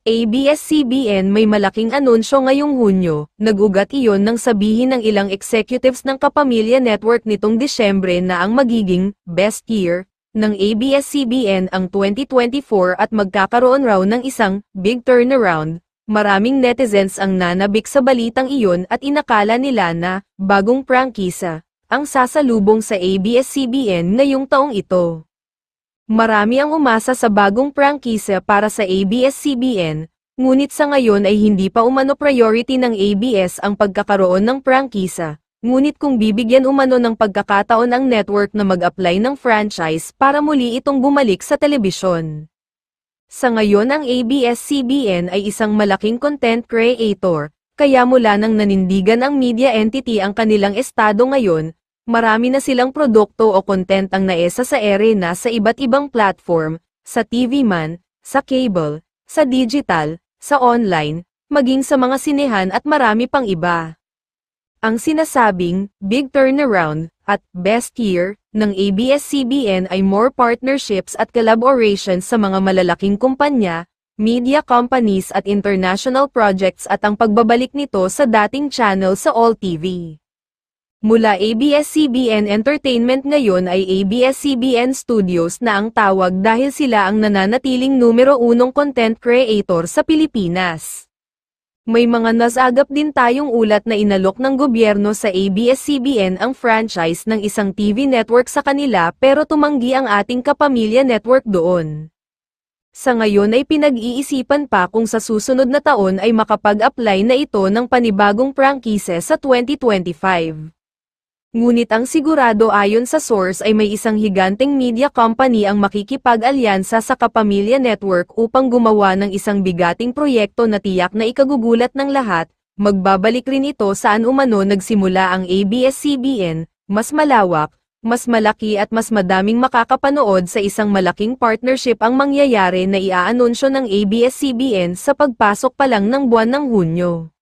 ABS-CBN may malaking anunsyo ngayong Hunyo, nag-ugat iyon nang sabihin ng ilang executives ng Kapamilya Network nitong Disyembre na ang magiging best year ng ABS-CBN ang 2024 at magkakaroon raw ng isang big turnaround. Maraming netizens ang nanabik sa balitang iyon at inakala nila na bagong prangkisa ang sasalubong sa ABS-CBN ngayong taong ito. Marami ang umasa sa bagong prangkisa para sa ABS-CBN, ngunit sa ngayon ay hindi pa umano priority ng ABS ang pagkakaroon ng prangkisa. Ngunit kung bibigyan umano ng pagkakataon ang network na mag-apply ng franchise para muli itong bumalik sa telebisyon. Sa ngayon ang ABS-CBN ay isang malaking content creator, kaya mula nang nanindigan ang media entity ang kanilang estado ngayon, marami na silang produkto o content ang naesa sa ere na sa iba't ibang platform, sa TV man, sa cable, sa digital, sa online, maging sa mga sinehan at marami pang iba. Ang sinasabing big turnaround at best year ng ABS-CBN ay more partnerships at collaborations sa mga malalaking kumpanya, media companies at international projects at ang pagbabalik nito sa dating channel sa All TV. Mula ABS-CBN Entertainment ngayon ay ABS-CBN Studios na ang tawag dahil sila ang nananatiling numero 1 content creator sa Pilipinas. May mga nasagap din tayong ulat na inalok ng gobyerno sa ABS-CBN ang franchise ng isang TV network sa kanila pero tumanggi ang ating Kapamilya Network doon. Sa ngayon ay pinag-iisipan pa kung sa susunod na taon ay makapag-apply na ito ng panibagong prangkisa sa 2025. Ngunit ang sigurado ayon sa source ay may isang higanteng media company ang makikipag-alyansa sa Kapamilya Network upang gumawa ng isang bigating proyekto na tiyak na ikagugulat ng lahat. Magbabalik rin ito saan umano nagsimula ang ABS-CBN, mas malawak, mas malaki at mas madaming makakapanood sa isang malaking partnership ang mangyayari na iaanunsyo ng ABS-CBN sa pagpasok pa lang ng buwan ng Hunyo.